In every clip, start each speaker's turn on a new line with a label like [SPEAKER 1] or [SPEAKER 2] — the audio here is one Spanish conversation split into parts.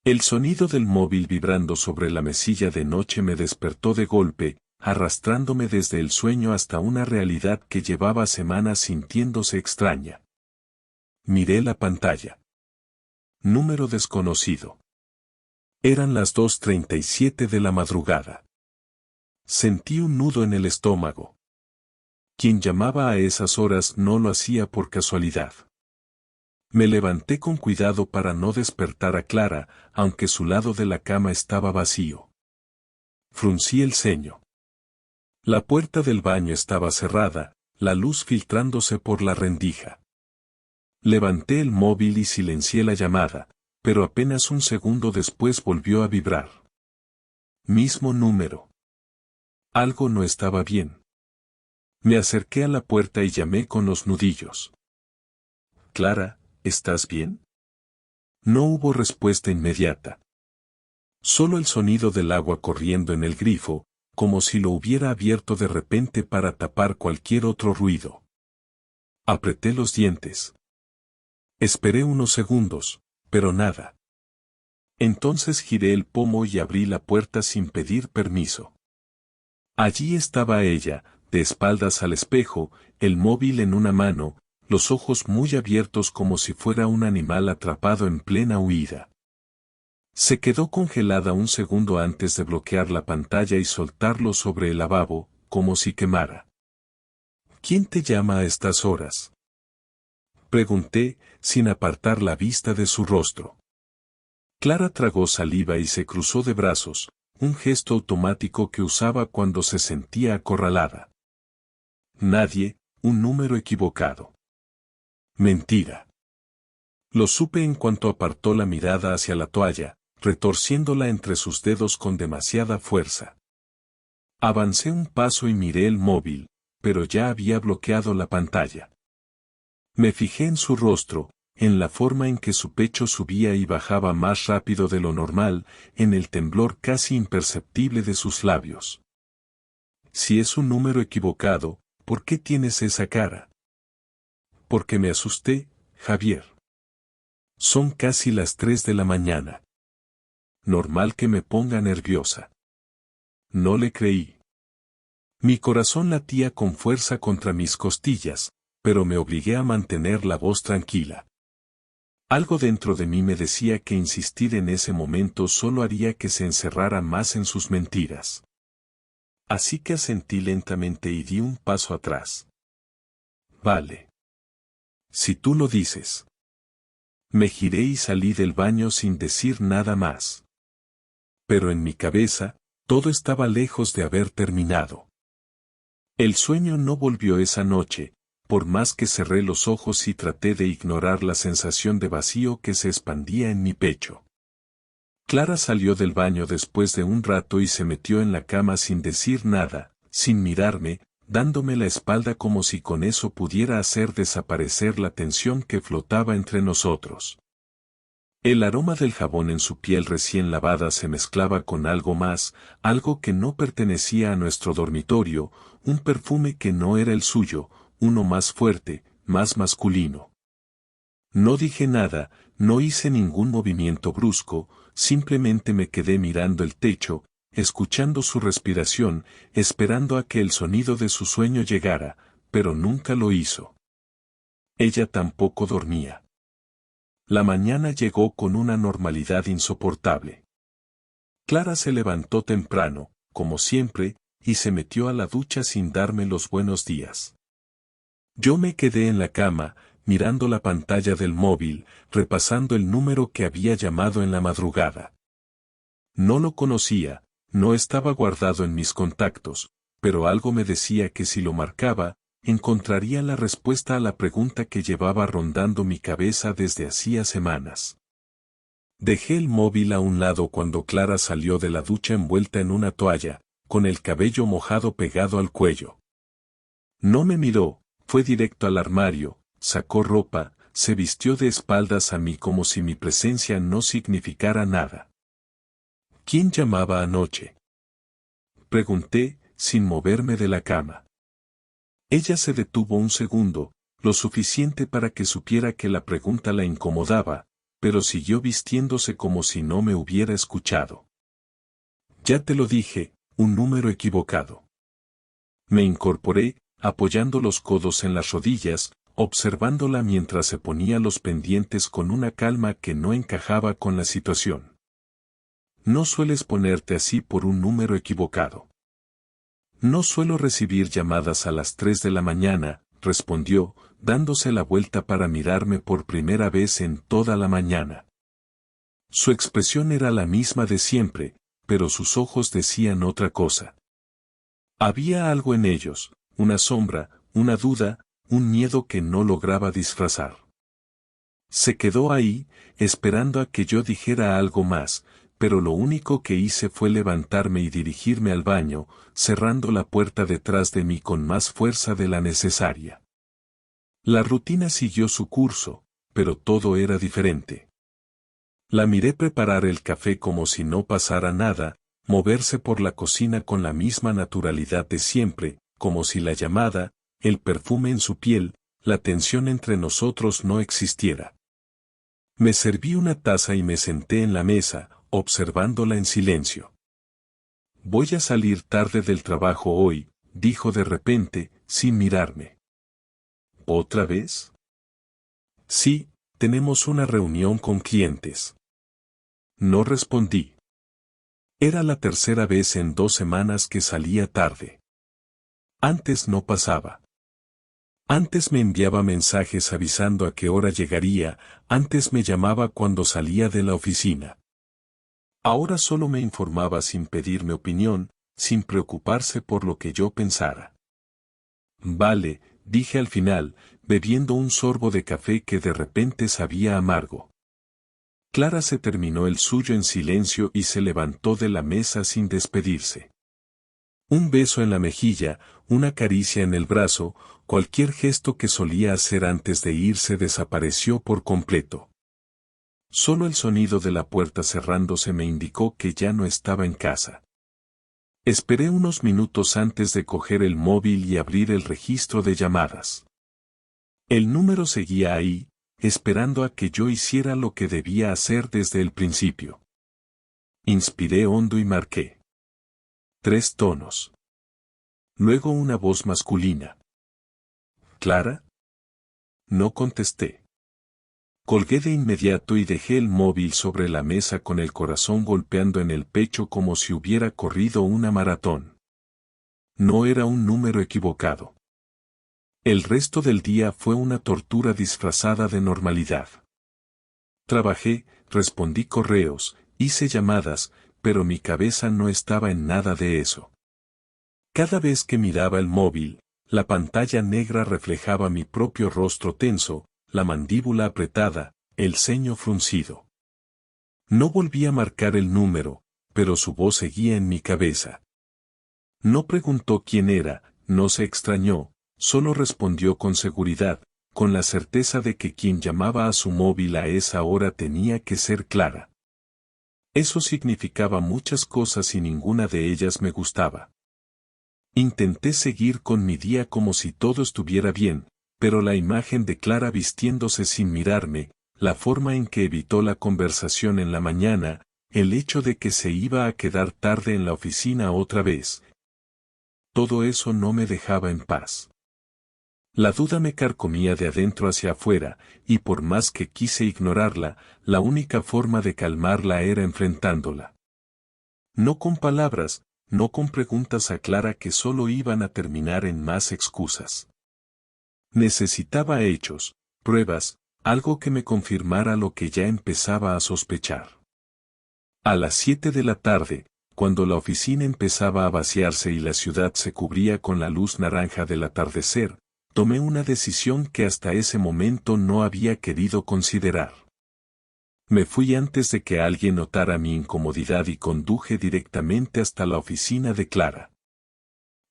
[SPEAKER 1] El sonido del móvil vibrando sobre la mesilla de noche me despertó de golpe, arrastrándome desde el sueño hasta una realidad que llevaba semanas sintiéndose extraña. Miré la pantalla. Número desconocido. Eran las 2:37 de la madrugada. Sentí un nudo en el estómago. Quien llamaba a esas horas no lo hacía por casualidad. Me levanté con cuidado para no despertar a Clara, aunque su lado de la cama estaba vacío. Fruncí el ceño. La puerta del baño estaba cerrada, la luz filtrándose por la rendija. Levanté el móvil y silencié la llamada, pero apenas un segundo después volvió a vibrar. Mismo número. Algo no estaba bien. Me acerqué a la puerta y llamé con los nudillos. Clara, ¿estás bien? No hubo respuesta inmediata. Solo el sonido del agua corriendo en el grifo, como si lo hubiera abierto de repente para tapar cualquier otro ruido. Apreté los dientes. Esperé unos segundos, pero nada. Entonces giré el pomo y abrí la puerta sin pedir permiso. Allí estaba ella, de espaldas al espejo, el móvil en una mano, los ojos muy abiertos como si fuera un animal atrapado en plena huida. Se quedó congelada un segundo antes de bloquear la pantalla y soltarlo sobre el lavabo, como si quemara. ¿Quién te llama a estas horas? Pregunté, sin apartar la vista de su rostro. Clara tragó saliva y se cruzó de brazos, un gesto automático que usaba cuando se sentía acorralada. Nadie, un número equivocado. Mentira. Lo supe en cuanto apartó la mirada hacia la toalla, retorciéndola entre sus dedos con demasiada fuerza. Avancé un paso y miré el móvil, pero ya había bloqueado la pantalla. Me fijé en su rostro, en la forma en que su pecho subía y bajaba más rápido de lo normal, en el temblor casi imperceptible de sus labios. Si es un número equivocado, ¿por qué tienes esa cara? Porque me asusté, Javier. Son casi las 3 de la mañana. Normal que me ponga nerviosa. No le creí. Mi corazón latía con fuerza contra mis costillas, pero me obligué a mantener la voz tranquila. Algo dentro de mí me decía que insistir en ese momento solo haría que se encerrara más en sus mentiras. Así que asentí lentamente y di un paso atrás. Vale. Si tú lo dices. Me giré y salí del baño sin decir nada más. Pero en mi cabeza, todo estaba lejos de haber terminado. El sueño no volvió esa noche, por más que cerré los ojos y traté de ignorar la sensación de vacío que se expandía en mi pecho. Clara salió del baño después de un rato y se metió en la cama sin decir nada, sin mirarme, dándome la espalda como si con eso pudiera hacer desaparecer la tensión que flotaba entre nosotros. El aroma del jabón en su piel recién lavada se mezclaba con algo más, algo que no pertenecía a nuestro dormitorio, un perfume que no era el suyo, uno más fuerte, más masculino. No dije nada, no hice ningún movimiento brusco, simplemente me quedé mirando el techo, escuchando su respiración, esperando a que el sonido de su sueño llegara, pero nunca lo hizo. Ella tampoco dormía. La mañana llegó con una normalidad insoportable. Clara se levantó temprano, como siempre, y se metió a la ducha sin darme los buenos días. Yo me quedé en la cama, mirando la pantalla del móvil, repasando el número que había llamado en la madrugada. No lo conocía, no estaba guardado en mis contactos, pero algo me decía que si lo marcaba, encontraría la respuesta a la pregunta que llevaba rondando mi cabeza desde hacía semanas. Dejé el móvil a un lado cuando Clara salió de la ducha envuelta en una toalla, con el cabello mojado pegado al cuello. No me miró, fue directo al armario, sacó ropa, se vistió de espaldas a mí como si mi presencia no significara nada. ¿Quién llamaba anoche? Pregunté, sin moverme de la cama. Ella se detuvo un segundo, lo suficiente para que supiera que la pregunta la incomodaba, pero siguió vistiéndose como si no me hubiera escuchado. Ya te lo dije, un número equivocado. Me incorporé, apoyando los codos en las rodillas, observándola mientras se ponía los pendientes con una calma que no encajaba con la situación. No sueles ponerte así por un número equivocado. No suelo recibir llamadas a las 3 de la mañana, respondió, dándose la vuelta para mirarme por primera vez en toda la mañana. Su expresión era la misma de siempre, pero sus ojos decían otra cosa. Había algo en ellos, una sombra, una duda, un miedo que no lograba disfrazar. Se quedó ahí, esperando a que yo dijera algo más, pero lo único que hice fue levantarme y dirigirme al baño, cerrando la puerta detrás de mí con más fuerza de la necesaria. La rutina siguió su curso, pero todo era diferente. La miré preparar el café como si no pasara nada, moverse por la cocina con la misma naturalidad de siempre, como si la llamada, el perfume en su piel, la tensión entre nosotros no existiera. Me serví una taza y me senté en la mesa, observándola en silencio. Voy a salir tarde del trabajo hoy, dijo de repente, sin mirarme. ¿Otra vez? Sí, tenemos una reunión con clientes. No respondí. Era la tercera vez en 2 semanas que salía tarde. Antes no pasaba. Antes me enviaba mensajes avisando a qué hora llegaría, antes me llamaba cuando salía de la oficina. Ahora solo me informaba sin pedirme opinión, sin preocuparse por lo que yo pensara. Vale, dije al final, bebiendo un sorbo de café que de repente sabía amargo. Clara se terminó el suyo en silencio y se levantó de la mesa sin despedirse. Un beso en la mejilla, una caricia en el brazo, cualquier gesto que solía hacer antes de irse desapareció por completo. Solo el sonido de la puerta cerrándose me indicó que ya no estaba en casa. Esperé unos minutos antes de coger el móvil y abrir el registro de llamadas. El número seguía ahí, esperando a que yo hiciera lo que debía hacer desde el principio. Inspiré hondo y marqué. 3 tonos. Luego una voz masculina. ¿Clara? No contesté. Colgué de inmediato y dejé el móvil sobre la mesa con el corazón golpeando en el pecho como si hubiera corrido una maratón. No era un número equivocado. El resto del día fue una tortura disfrazada de normalidad. Trabajé, respondí correos, hice llamadas, pero mi cabeza no estaba en nada de eso. Cada vez que miraba el móvil, la pantalla negra reflejaba mi propio rostro tenso, la mandíbula apretada, el ceño fruncido. No volví a marcar el número, pero su voz seguía en mi cabeza. No preguntó quién era, no se extrañó, solo respondió con seguridad, con la certeza de que quien llamaba a su móvil a esa hora tenía que ser Clara. Eso significaba muchas cosas y ninguna de ellas me gustaba. Intenté seguir con mi día como si todo estuviera bien, pero la imagen de Clara vistiéndose sin mirarme, la forma en que evitó la conversación en la mañana, el hecho de que se iba a quedar tarde en la oficina otra vez. Todo eso no me dejaba en paz. La duda me carcomía de adentro hacia afuera, y por más que quise ignorarla, la única forma de calmarla era enfrentándola. No con palabras, no con preguntas a Clara que solo iban a terminar en más excusas. Necesitaba hechos, pruebas, algo que me confirmara lo que ya empezaba a sospechar. A las 7 de la tarde, cuando la oficina empezaba a vaciarse y la ciudad se cubría con la luz naranja del atardecer, tomé una decisión que hasta ese momento no había querido considerar. Me fui antes de que alguien notara mi incomodidad y conduje directamente hasta la oficina de Clara.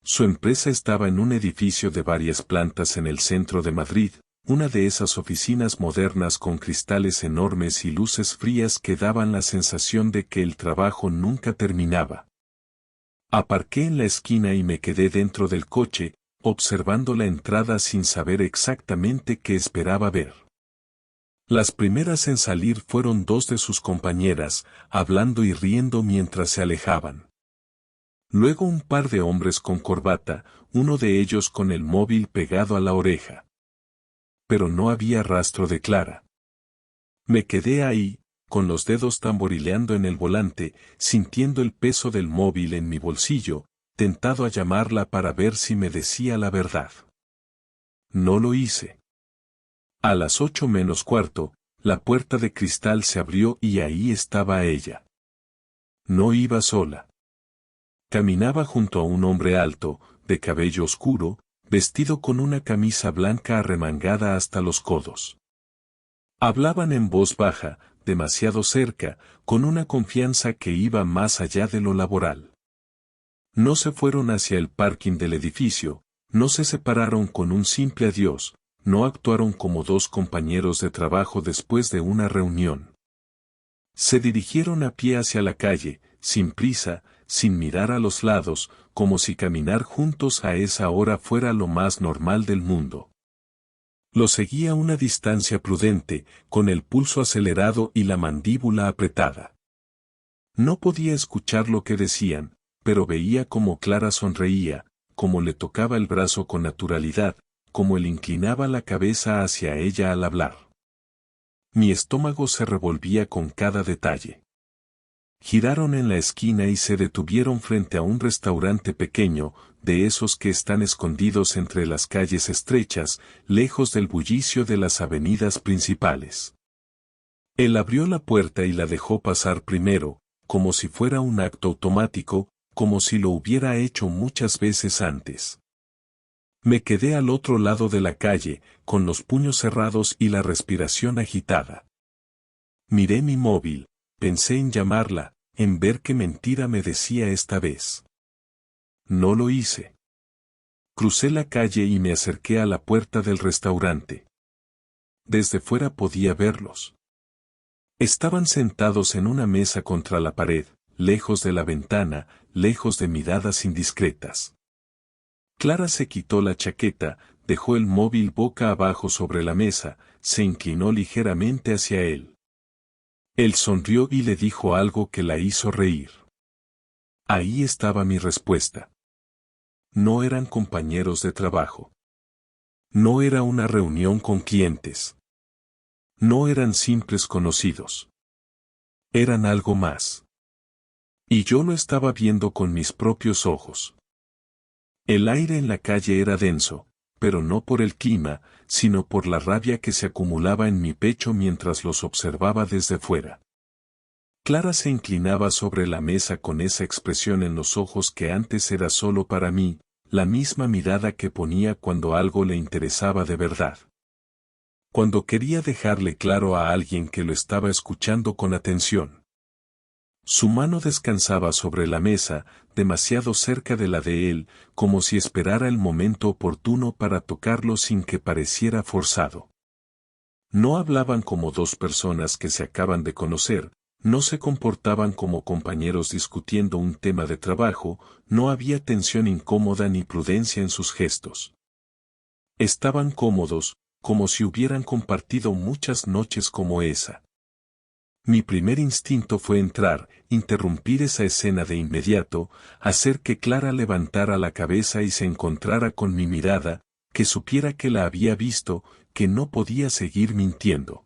[SPEAKER 1] Su empresa estaba en un edificio de varias plantas en el centro de Madrid, una de esas oficinas modernas con cristales enormes y luces frías que daban la sensación de que el trabajo nunca terminaba. Aparqué en la esquina y me quedé dentro del coche, observando la entrada sin saber exactamente qué esperaba ver. Las primeras en salir fueron dos de sus compañeras, hablando y riendo mientras se alejaban. Luego un par de hombres con corbata, uno de ellos con el móvil pegado a la oreja. Pero no había rastro de Clara. Me quedé ahí, con los dedos tamborileando en el volante, sintiendo el peso del móvil en mi bolsillo, tentado a llamarla para ver si me decía la verdad. No lo hice. A las 8 menos cuarto, la puerta de cristal se abrió y ahí estaba ella. No iba sola. Caminaba junto a un hombre alto, de cabello oscuro, vestido con una camisa blanca arremangada hasta los codos. Hablaban en voz baja, demasiado cerca, con una confianza que iba más allá de lo laboral. No se fueron hacia el parking del edificio, no se separaron con un simple adiós, no actuaron como dos compañeros de trabajo después de una reunión. Se dirigieron a pie hacia la calle, sin prisa, sin mirar a los lados, como si caminar juntos a esa hora fuera lo más normal del mundo. Lo seguía a una distancia prudente, con el pulso acelerado y la mandíbula apretada. No podía escuchar lo que decían, pero veía cómo Clara sonreía, cómo le tocaba el brazo con naturalidad, cómo él inclinaba la cabeza hacia ella al hablar. Mi estómago se revolvía con cada detalle. Giraron en la esquina y se detuvieron frente a un restaurante pequeño, de esos que están escondidos entre las calles estrechas, lejos del bullicio de las avenidas principales. Él abrió la puerta y la dejó pasar primero, como si fuera un acto automático, como si lo hubiera hecho muchas veces antes. Me quedé al otro lado de la calle, con los puños cerrados y la respiración agitada. Miré mi móvil, pensé en llamarla, en ver qué mentira me decía esta vez. No lo hice. Crucé la calle y me acerqué a la puerta del restaurante. Desde fuera podía verlos. Estaban sentados en una mesa contra la pared, lejos de la ventana, lejos de miradas indiscretas. Clara se quitó la chaqueta, dejó el móvil boca abajo sobre la mesa, se inclinó ligeramente hacia él. Él sonrió y le dijo algo que la hizo reír. Ahí estaba mi respuesta. No eran compañeros de trabajo. No era una reunión con clientes. No eran simples conocidos. Eran algo más. Y yo lo estaba viendo con mis propios ojos. El aire en la calle era denso, pero no por el clima, sino por la rabia que se acumulaba en mi pecho mientras los observaba desde fuera. Clara se inclinaba sobre la mesa con esa expresión en los ojos que antes era solo para mí, la misma mirada que ponía cuando algo le interesaba de verdad. Cuando quería dejarle claro a alguien que lo estaba escuchando con atención. Su mano descansaba sobre la mesa, demasiado cerca de la de él, como si esperara el momento oportuno para tocarlo sin que pareciera forzado. No hablaban como dos personas que se acaban de conocer, no se comportaban como compañeros discutiendo un tema de trabajo, no había tensión incómoda ni prudencia en sus gestos. Estaban cómodos, como si hubieran compartido muchas noches como esa. Mi primer instinto fue entrar, interrumpir esa escena de inmediato, hacer que Clara levantara la cabeza y se encontrara con mi mirada, que supiera que la había visto, que no podía seguir mintiendo.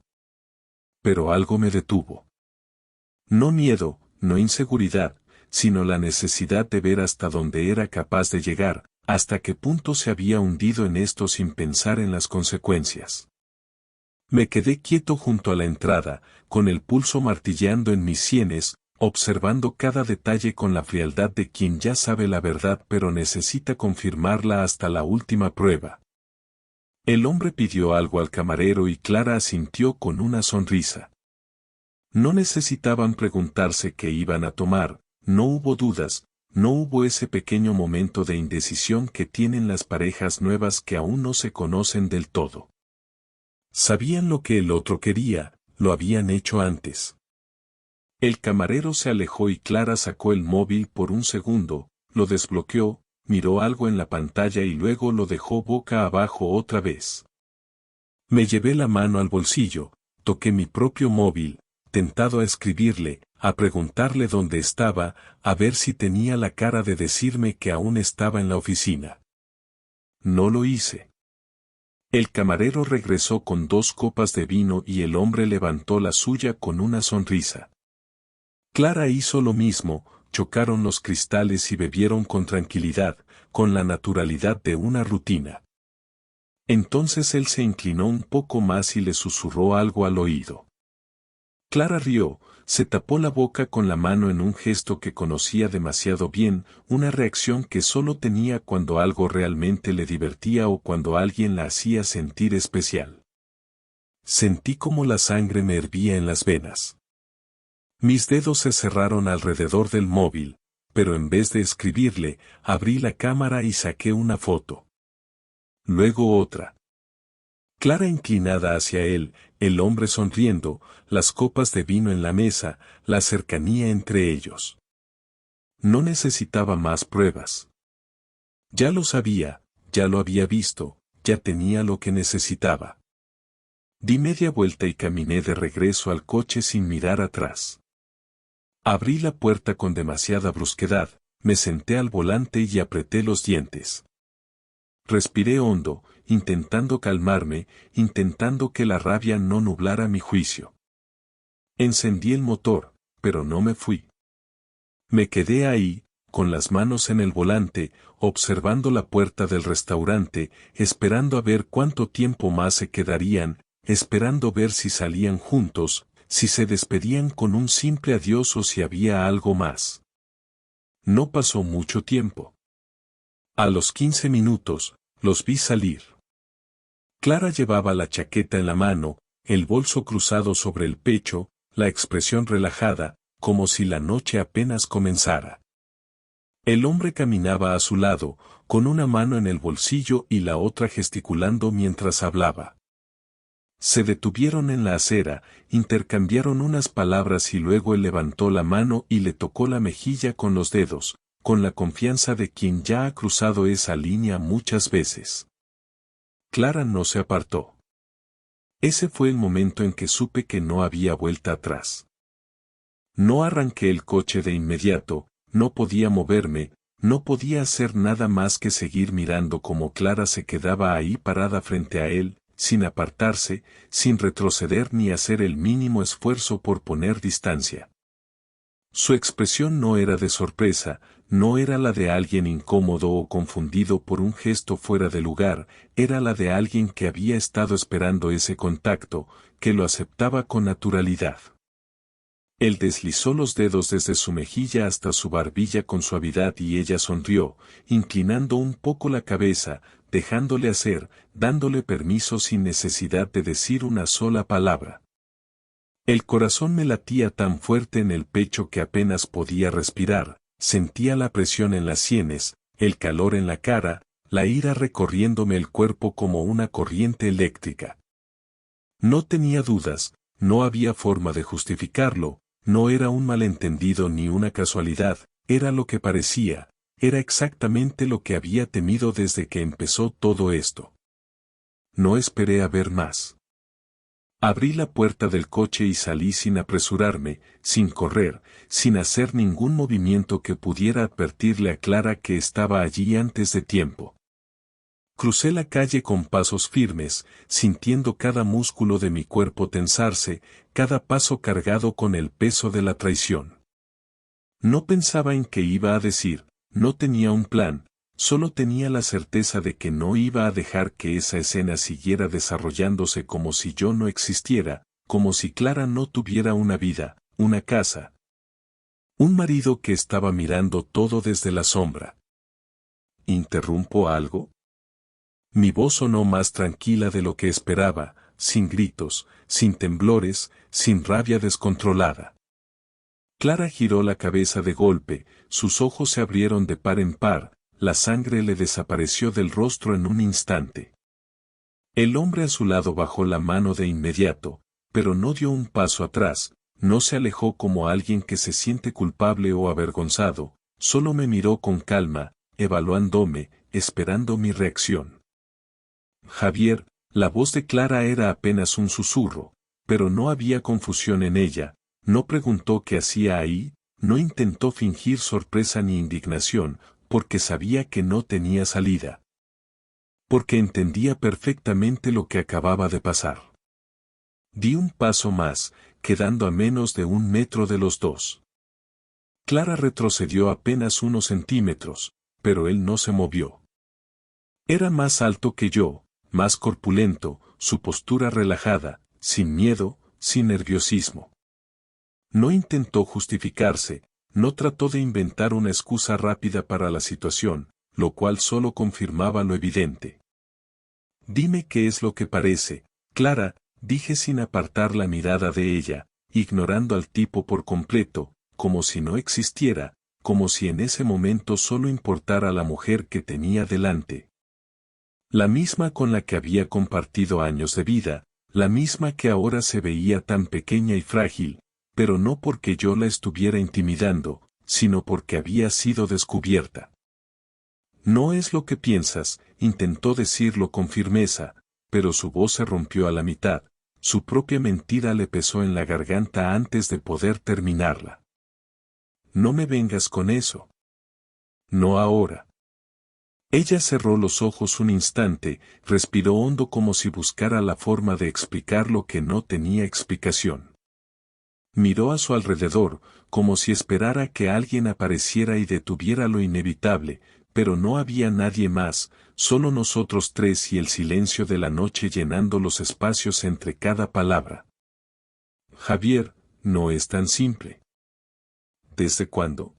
[SPEAKER 1] Pero algo me detuvo. No miedo, no inseguridad, sino la necesidad de ver hasta dónde era capaz de llegar, hasta qué punto se había hundido en esto sin pensar en las consecuencias. Me quedé quieto junto a la entrada, con el pulso martilleando en mis sienes, observando cada detalle con la frialdad de quien ya sabe la verdad pero necesita confirmarla hasta la última prueba. El hombre pidió algo al camarero y Clara asintió con una sonrisa. No necesitaban preguntarse qué iban a tomar, no hubo dudas, no hubo ese pequeño momento de indecisión que tienen las parejas nuevas que aún no se conocen del todo. Sabían lo que el otro quería, lo habían hecho antes. El camarero se alejó y Clara sacó el móvil por un segundo, lo desbloqueó, miró algo en la pantalla y luego lo dejó boca abajo otra vez. Me llevé la mano al bolsillo, toqué mi propio móvil, tentado a escribirle, a preguntarle dónde estaba, a ver si tenía la cara de decirme que aún estaba en la oficina. No lo hice. El camarero regresó con 2 copas de vino y el hombre levantó la suya con una sonrisa. Clara hizo lo mismo, chocaron los cristales y bebieron con tranquilidad, con la naturalidad de una rutina. Entonces él se inclinó un poco más y le susurró algo al oído. Clara rió, se tapó la boca con la mano en un gesto que conocía demasiado bien, una reacción que solo tenía cuando algo realmente le divertía o cuando alguien la hacía sentir especial. Sentí como la sangre me hervía en las venas. Mis dedos se cerraron alrededor del móvil, pero en vez de escribirle, abrí la cámara y saqué una foto. Luego otra. Clara inclinada hacia él, el hombre sonriendo, las copas de vino en la mesa, la cercanía entre ellos. No necesitaba más pruebas. Ya lo sabía, ya lo había visto, ya tenía lo que necesitaba. Di media vuelta y caminé de regreso al coche sin mirar atrás. Abrí la puerta con demasiada brusquedad, me senté al volante y apreté los dientes. Respiré hondo, intentando calmarme, intentando que la rabia no nublara mi juicio. Encendí el motor, pero no me fui. Me quedé ahí, con las manos en el volante, observando la puerta del restaurante, esperando a ver cuánto tiempo más se quedarían, esperando ver si salían juntos, si se despedían con un simple adiós o si había algo más. No pasó mucho tiempo. A los 15 minutos, los vi salir. Clara llevaba la chaqueta en la mano, el bolso cruzado sobre el pecho, la expresión relajada, como si la noche apenas comenzara. El hombre caminaba a su lado, con una mano en el bolsillo y la otra gesticulando mientras hablaba. Se detuvieron en la acera, intercambiaron unas palabras y luego él levantó la mano y le tocó la mejilla con los dedos, con la confianza de quien ya ha cruzado esa línea muchas veces. Clara no se apartó. Ese fue el momento en que supe que no había vuelta atrás. No arranqué el coche de inmediato, no podía moverme, no podía hacer nada más que seguir mirando cómo Clara se quedaba ahí parada frente a él, sin apartarse, sin retroceder ni hacer el mínimo esfuerzo por poner distancia. Su expresión no era de sorpresa, no era la de alguien incómodo o confundido por un gesto fuera de lugar, era la de alguien que había estado esperando ese contacto, que lo aceptaba con naturalidad. Él deslizó los dedos desde su mejilla hasta su barbilla con suavidad y ella sonrió, inclinando un poco la cabeza, dejándole hacer, dándole permiso sin necesidad de decir una sola palabra. El corazón me latía tan fuerte en el pecho que apenas podía respirar, sentía la presión en las sienes, el calor en la cara, la ira recorriéndome el cuerpo como una corriente eléctrica. No tenía dudas, no había forma de justificarlo, no era un malentendido ni una casualidad, era lo que parecía, era exactamente lo que había temido desde que empezó todo esto. No esperé a ver más. Abrí la puerta del coche y salí sin apresurarme, sin correr, sin hacer ningún movimiento que pudiera advertirle a Clara que estaba allí antes de tiempo. Crucé la calle con pasos firmes, sintiendo cada músculo de mi cuerpo tensarse, cada paso cargado con el peso de la traición. No pensaba en qué iba a decir, no tenía un plan, solo tenía la certeza de que no iba a dejar que esa escena siguiera desarrollándose como si yo no existiera, como si Clara no tuviera una vida, una casa. Un marido que estaba mirando todo desde la sombra. ¿Interrumpo algo? Mi voz sonó más tranquila de lo que esperaba, sin gritos, sin temblores, sin rabia descontrolada. Clara giró la cabeza de golpe, sus ojos se abrieron de par en par, la sangre le desapareció del rostro en un instante. El hombre a su lado bajó la mano de inmediato, pero no dio un paso atrás, no se alejó como alguien que se siente culpable o avergonzado, solo me miró con calma, evaluándome, esperando mi reacción. Javier, la voz de Clara era apenas un susurro, pero no había confusión en ella, no preguntó qué hacía ahí, no intentó fingir sorpresa ni indignación, porque sabía que no tenía salida. Porque entendía perfectamente lo que acababa de pasar. Di un paso más, quedando a menos de 1 metro de los dos. Clara retrocedió apenas unos centímetros, pero él no se movió. Era más alto que yo, más corpulento, su postura relajada, sin miedo, sin nerviosismo. No intentó justificarse, no trató de inventar una excusa rápida para la situación, lo cual solo confirmaba lo evidente. Dime qué es lo que parece, Clara, dije sin apartar la mirada de ella, ignorando al tipo por completo, como si no existiera, como si en ese momento solo importara la mujer que tenía delante. La misma con la que había compartido años de vida, la misma que ahora se veía tan pequeña y frágil, pero no porque yo la estuviera intimidando, sino porque había sido descubierta. No es lo que piensas, intentó decirlo con firmeza, pero su voz se rompió a la mitad, su propia mentira le pesó en la garganta antes de poder terminarla. No me vengas con eso. No ahora. Ella cerró los ojos un instante, respiró hondo como si buscara la forma de explicar lo que no tenía explicación. Miró a su alrededor, como si esperara que alguien apareciera y detuviera lo inevitable, pero no había nadie más, solo nosotros tres y el silencio de la noche llenando los espacios entre cada palabra. Javier, no es tan simple. ¿Desde cuándo?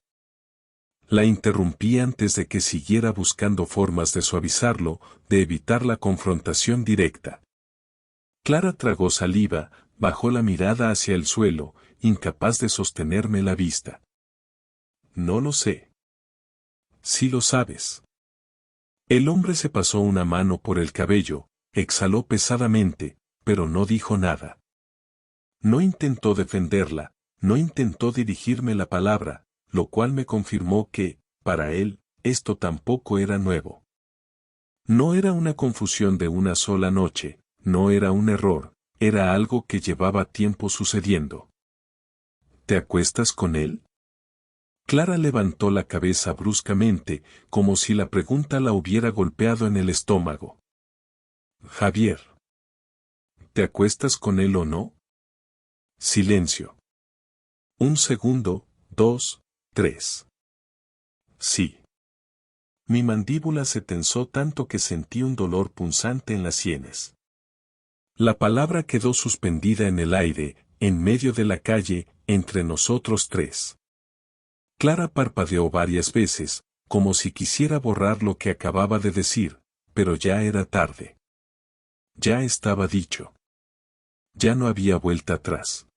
[SPEAKER 1] La interrumpí antes de que siguiera buscando formas de suavizarlo, de evitar la confrontación directa. Clara tragó saliva, bajó la mirada hacia el suelo, incapaz de sostenerme la vista. No lo sé. Sí lo sabes. El hombre se pasó una mano por el cabello, exhaló pesadamente, pero no dijo nada. No intentó defenderla, no intentó dirigirme la palabra, lo cual me confirmó que, para él, esto tampoco era nuevo. No era una confusión de una sola noche, no era un error, era algo que llevaba tiempo sucediendo. ¿Te acuestas con él? Clara levantó la cabeza bruscamente, como si la pregunta la hubiera golpeado en el estómago. Javier. ¿Te acuestas con él o no? Silencio. 1 segundo, 2, 3. Sí. Mi mandíbula se tensó tanto que sentí un dolor punzante en las sienes. La palabra quedó suspendida en el aire, en medio de la calle, entre nosotros tres. Clara parpadeó varias veces, como si quisiera borrar lo que acababa de decir, pero ya era tarde. Ya estaba dicho. Ya no había vuelta atrás.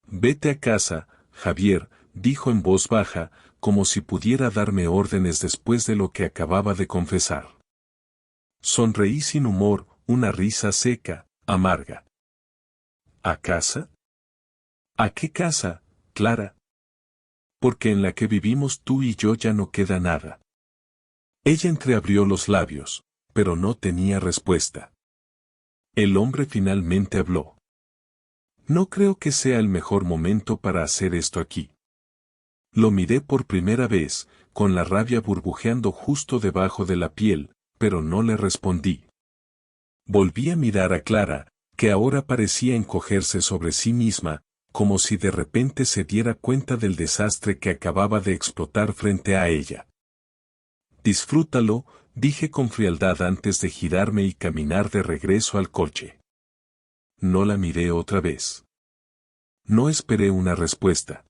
[SPEAKER 1] Vete a casa, Javier, dijo en voz baja, como si pudiera darme órdenes después de lo que acababa de confesar. Sonreí sin humor, una risa seca, amarga. ¿A casa? ¿A qué casa, Clara? Porque en la que vivimos tú y yo ya no queda nada. Ella entreabrió los labios, pero no tenía respuesta. El hombre finalmente habló. No creo que sea el mejor momento para hacer esto aquí. Lo miré por primera vez, con la rabia burbujeando justo debajo de la piel, pero no le respondí. Volví a mirar a Clara, que ahora parecía encogerse sobre sí misma, como si de repente se diera cuenta del desastre que acababa de explotar frente a ella. Disfrútalo, dije con frialdad antes de girarme y caminar de regreso al coche. No la miré otra vez. No esperé una respuesta.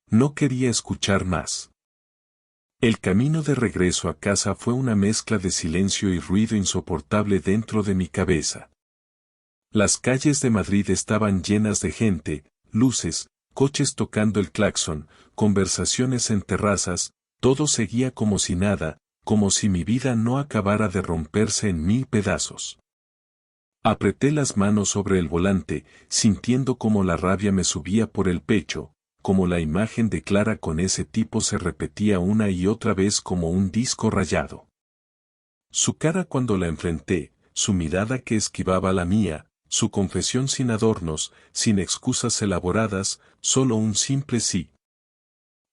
[SPEAKER 1] No quería escuchar más. El camino de regreso a casa fue una mezcla de silencio y ruido insoportable dentro de mi cabeza. Las calles de Madrid estaban llenas de gente, luces, coches tocando el claxon, conversaciones en terrazas, todo seguía como si nada, como si mi vida no acabara de romperse en 1000 pedazos. Apreté las manos sobre el volante, sintiendo como la rabia me subía por el pecho, como la imagen de Clara con ese tipo se repetía una y otra vez como un disco rayado. Su cara cuando la enfrenté, su mirada que esquivaba la mía, su confesión sin adornos, sin excusas elaboradas, solo un simple sí.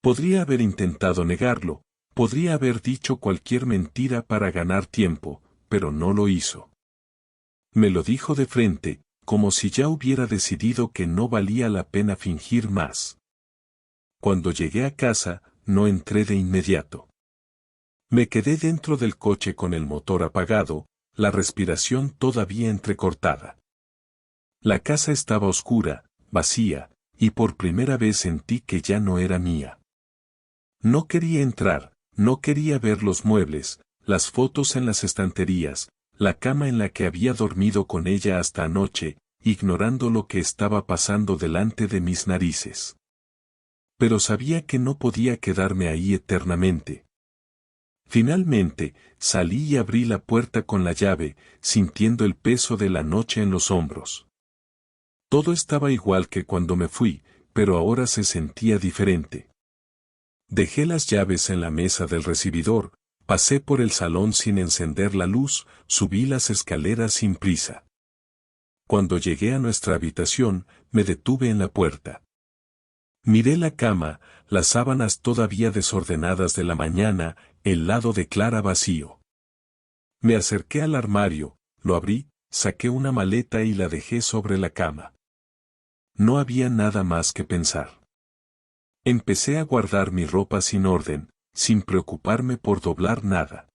[SPEAKER 1] Podría haber intentado negarlo, podría haber dicho cualquier mentira para ganar tiempo, pero no lo hizo. Me lo dijo de frente, como si ya hubiera decidido que no valía la pena fingir más. Cuando llegué a casa, no entré de inmediato. Me quedé dentro del coche con el motor apagado, la respiración todavía entrecortada. La casa estaba oscura, vacía, y por primera vez sentí que ya no era mía. No quería entrar, no quería ver los muebles, las fotos en las estanterías, la cama en la que había dormido con ella hasta anoche, ignorando lo que estaba pasando delante de mis narices. Pero sabía que no podía quedarme ahí eternamente. Finalmente, salí y abrí la puerta con la llave, sintiendo el peso de la noche en los hombros. Todo estaba igual que cuando me fui, pero ahora se sentía diferente. Dejé las llaves en la mesa del recibidor, pasé por el salón sin encender la luz, subí las escaleras sin prisa. Cuando llegué a nuestra habitación, me detuve en la puerta. Miré la cama, las sábanas todavía desordenadas de la mañana, el lado de Clara vacío. Me acerqué al armario, lo abrí, saqué una maleta y la dejé sobre la cama. No había nada más que pensar. Empecé a guardar mi ropa sin orden, sin preocuparme por doblar nada.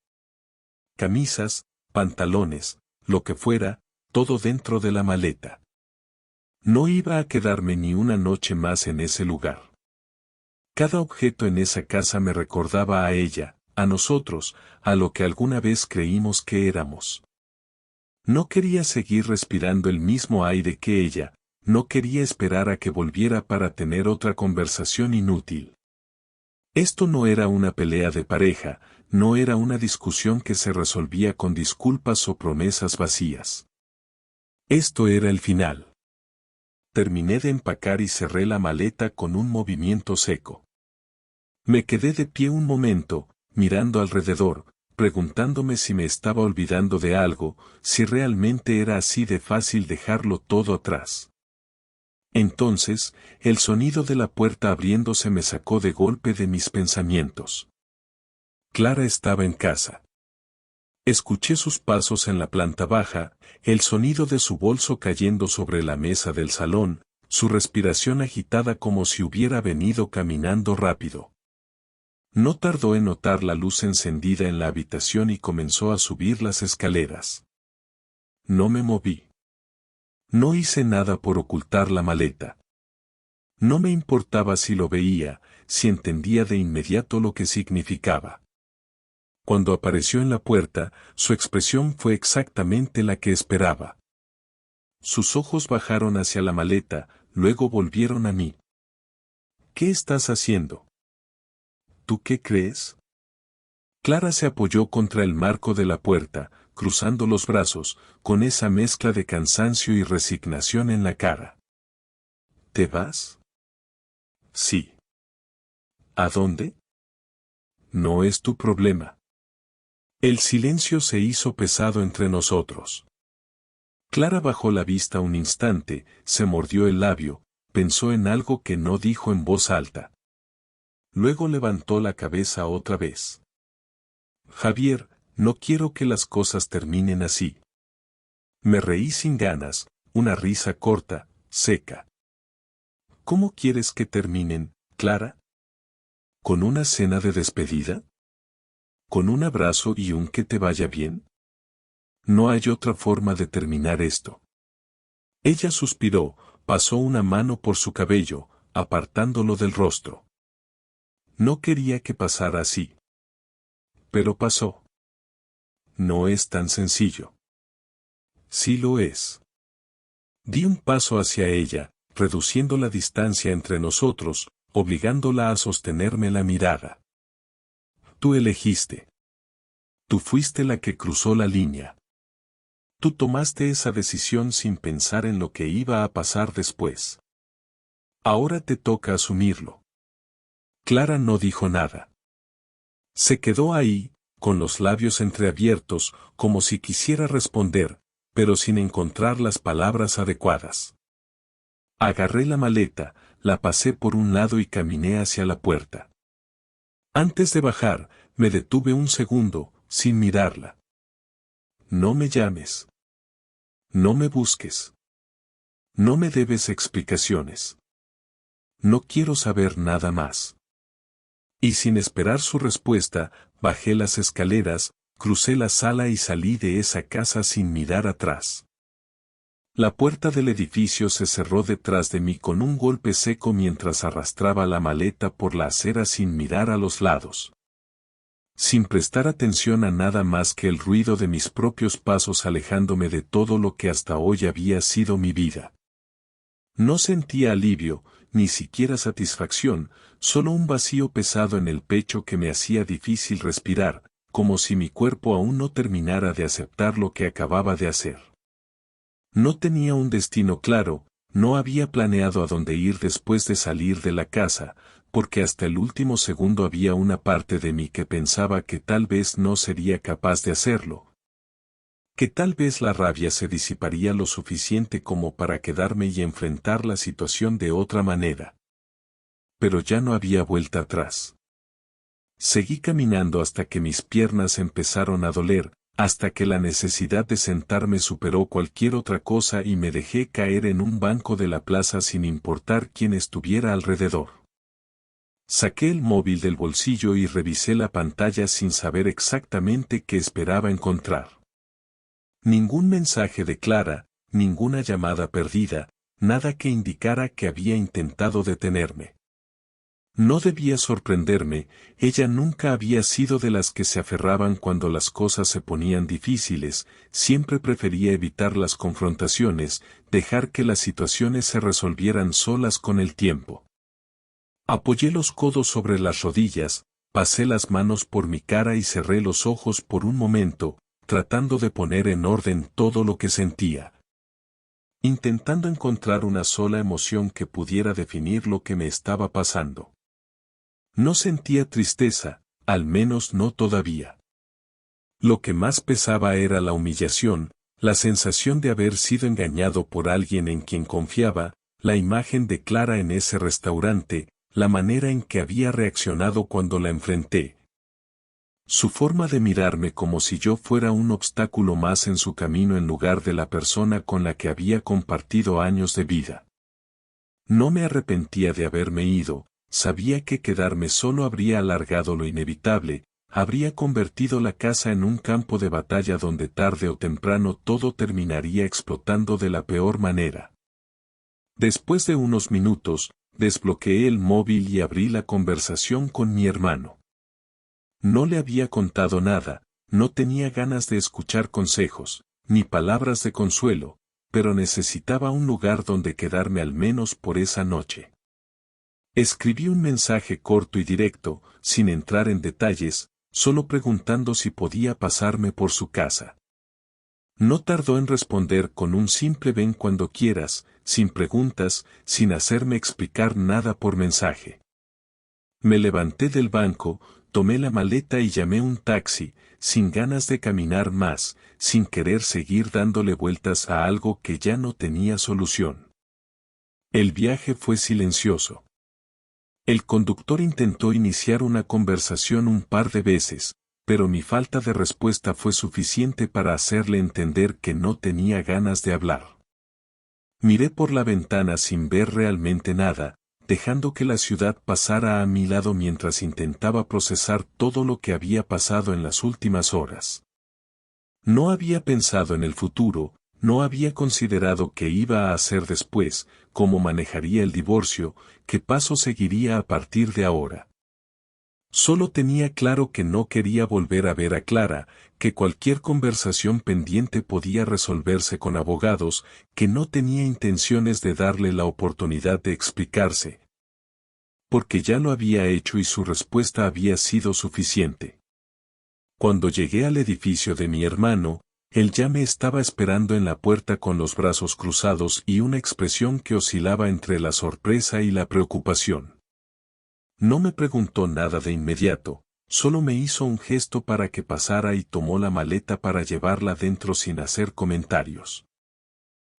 [SPEAKER 1] Camisas, pantalones, lo que fuera, todo dentro de la maleta. No iba a quedarme ni una noche más en ese lugar. Cada objeto en esa casa me recordaba a ella, a nosotros, a lo que alguna vez creímos que éramos. No quería seguir respirando el mismo aire que ella, no quería esperar a que volviera para tener otra conversación inútil. Esto no era una pelea de pareja, no era una discusión que se resolvía con disculpas o promesas vacías. Esto era el final. Terminé de empacar y cerré la maleta con un movimiento seco. Me quedé de pie un momento, mirando alrededor, preguntándome si me estaba olvidando de algo, si realmente era así de fácil dejarlo todo atrás. Entonces, el sonido de la puerta abriéndose me sacó de golpe de mis pensamientos. Clara estaba en casa. Escuché sus pasos en la planta baja, el sonido de su bolso cayendo sobre la mesa del salón, su respiración agitada como si hubiera venido caminando rápido. No tardó en notar la luz encendida en la habitación y comenzó a subir las escaleras. No me moví. No hice nada por ocultar la maleta. No me importaba si lo veía, si entendía de inmediato lo que significaba. Cuando apareció en la puerta, su expresión fue exactamente la que esperaba. Sus ojos bajaron hacia la maleta, luego volvieron a mí. ¿Qué estás haciendo? ¿Tú qué crees? Clara se apoyó contra el marco de la puerta, cruzando los brazos, con esa mezcla de cansancio y resignación en la cara. ¿Te vas? Sí. ¿A dónde? No es tu problema. El silencio se hizo pesado entre nosotros. Clara bajó la vista un instante, se mordió el labio, pensó en algo que no dijo en voz alta. Luego levantó la cabeza otra vez. Javier, no quiero que las cosas terminen así. Me reí sin ganas, una risa corta, seca. ¿Cómo quieres que terminen, Clara? ¿Con una cena de despedida? ¿Con un abrazo y un que te vaya bien? No hay otra forma de terminar esto. Ella suspiró, pasó una mano por su cabello, apartándolo del rostro. No quería que pasara así. Pero pasó. No es tan sencillo. Sí lo es. Di un paso hacia ella, reduciendo la distancia entre nosotros, obligándola a sostenerme la mirada. Tú elegiste. Tú fuiste la que cruzó la línea. Tú tomaste esa decisión sin pensar en lo que iba a pasar después. Ahora te toca asumirlo. Clara no dijo nada. Se quedó ahí, con los labios entreabiertos, como si quisiera responder, pero sin encontrar las palabras adecuadas. Agarré la maleta, la pasé por un lado y caminé hacia la puerta. Antes de bajar, me detuve un segundo, sin mirarla. No me llames. No me busques. No me debes explicaciones. No quiero saber nada más. Y sin esperar su respuesta, bajé las escaleras, crucé la sala y salí de esa casa sin mirar atrás. La puerta del edificio se cerró detrás de mí con un golpe seco mientras arrastraba la maleta por la acera sin mirar a los lados. Sin prestar atención a nada más que el ruido de mis propios pasos alejándome de todo lo que hasta hoy había sido mi vida. No sentía alivio, ni siquiera satisfacción, solo un vacío pesado en el pecho que me hacía difícil respirar, como si mi cuerpo aún no terminara de aceptar lo que acababa de hacer. No tenía un destino claro, no había planeado a dónde ir después de salir de la casa, porque hasta el último segundo había una parte de mí que pensaba que tal vez no sería capaz de hacerlo. Que tal vez la rabia se disiparía lo suficiente como para quedarme y enfrentar la situación de otra manera. Pero ya no había vuelta atrás. Seguí caminando hasta que mis piernas empezaron a doler, hasta que la necesidad de sentarme superó cualquier otra cosa y me dejé caer en un banco de la plaza sin importar quién estuviera alrededor. Saqué el móvil del bolsillo y revisé la pantalla sin saber exactamente qué esperaba encontrar. Ningún mensaje de Clara, ninguna llamada perdida, nada que indicara que había intentado detenerme. No debía sorprenderme, ella nunca había sido de las que se aferraban cuando las cosas se ponían difíciles, siempre prefería evitar las confrontaciones, dejar que las situaciones se resolvieran solas con el tiempo. Apoyé los codos sobre las rodillas, pasé las manos por mi cara y cerré los ojos por un momento, tratando de poner en orden todo lo que sentía. Intentando encontrar una sola emoción que pudiera definir lo que me estaba pasando. No sentía tristeza, al menos no todavía. Lo que más pesaba era la humillación, la sensación de haber sido engañado por alguien en quien confiaba, la imagen de Clara en ese restaurante, la manera en que había reaccionado cuando la enfrenté. Su forma de mirarme como si yo fuera un obstáculo más en su camino en lugar de la persona con la que había compartido años de vida. No me arrepentía de haberme ido, sabía que quedarme solo habría alargado lo inevitable, habría convertido la casa en un campo de batalla donde tarde o temprano todo terminaría explotando de la peor manera. Después de unos minutos, desbloqueé el móvil y abrí la conversación con mi hermano. No le había contado nada, no tenía ganas de escuchar consejos, ni palabras de consuelo, pero necesitaba un lugar donde quedarme al menos por esa noche. Escribí un mensaje corto y directo, sin entrar en detalles, solo preguntando si podía pasarme por su casa. No tardó en responder con un simple ven cuando quieras, sin preguntas, sin hacerme explicar nada por mensaje. Me levanté del banco, tomé la maleta y llamé un taxi, sin ganas de caminar más, sin querer seguir dándole vueltas a algo que ya no tenía solución. El viaje fue silencioso. El conductor intentó iniciar una conversación un par de veces, pero mi falta de respuesta fue suficiente para hacerle entender que no tenía ganas de hablar. Miré por la ventana sin ver realmente nada, dejando que la ciudad pasara a mi lado mientras intentaba procesar todo lo que había pasado en las últimas horas. No había pensado en el futuro, no había considerado qué iba a hacer después, cómo manejaría el divorcio, qué paso seguiría a partir de ahora. Solo tenía claro que no quería volver a ver a Clara, que cualquier conversación pendiente podía resolverse con abogados, que no tenía intenciones de darle la oportunidad de explicarse. Porque ya lo había hecho y su respuesta había sido suficiente. Cuando llegué al edificio de mi hermano, él ya me estaba esperando en la puerta con los brazos cruzados y una expresión que oscilaba entre la sorpresa y la preocupación. No me preguntó nada de inmediato, Solo me hizo un gesto para que pasara y tomó la maleta para llevarla dentro sin hacer comentarios.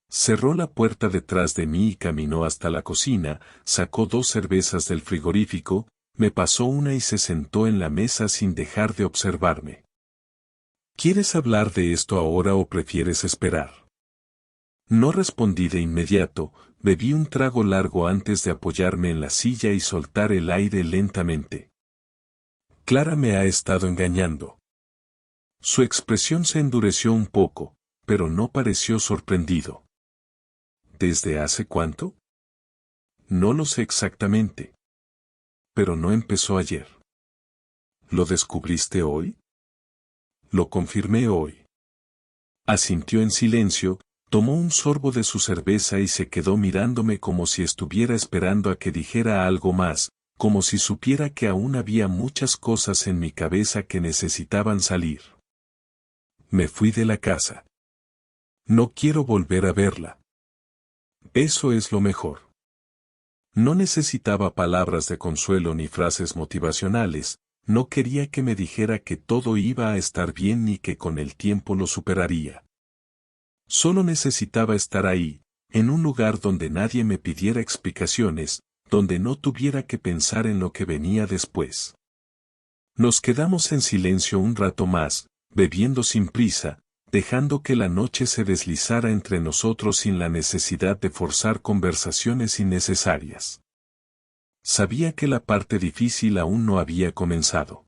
[SPEAKER 1] Cerró la puerta detrás de mí y caminó hasta la cocina, sacó 2 cervezas del frigorífico, me pasó una y se sentó en la mesa sin dejar de observarme. ¿Quieres hablar de esto ahora o prefieres esperar? No respondí de inmediato, bebí un trago largo antes de apoyarme en la silla y soltar el aire lentamente. Clara me ha estado engañando. Su expresión se endureció un poco, pero no pareció sorprendido. ¿Desde hace cuánto? No lo sé exactamente. Pero no empezó ayer. ¿Lo descubriste hoy? Lo confirmé hoy. Asintió en silencio, tomó un sorbo de su cerveza y se quedó mirándome como si estuviera esperando a que dijera algo más, como si supiera que aún había muchas cosas en mi cabeza que necesitaban salir. Me fui de la casa. No quiero volver a verla. Eso es lo mejor. No necesitaba palabras de consuelo ni frases motivacionales, no quería que me dijera que todo iba a estar bien ni que con el tiempo lo superaría. Solo necesitaba estar ahí, en un lugar donde nadie me pidiera explicaciones, donde no tuviera que pensar en lo que venía después. Nos quedamos en silencio un rato más, bebiendo sin prisa, dejando que la noche se deslizara entre nosotros sin la necesidad de forzar conversaciones innecesarias. Sabía que la parte difícil aún no había comenzado.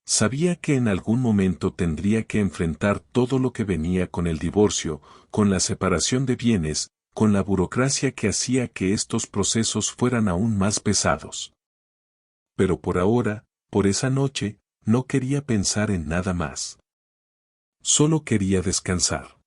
[SPEAKER 1] Sabía que en algún momento tendría que enfrentar todo lo que venía con el divorcio, con la separación de bienes, con la burocracia que hacía que estos procesos fueran aún más pesados. Pero por ahora, por esa noche, no quería pensar en nada más. Solo quería descansar.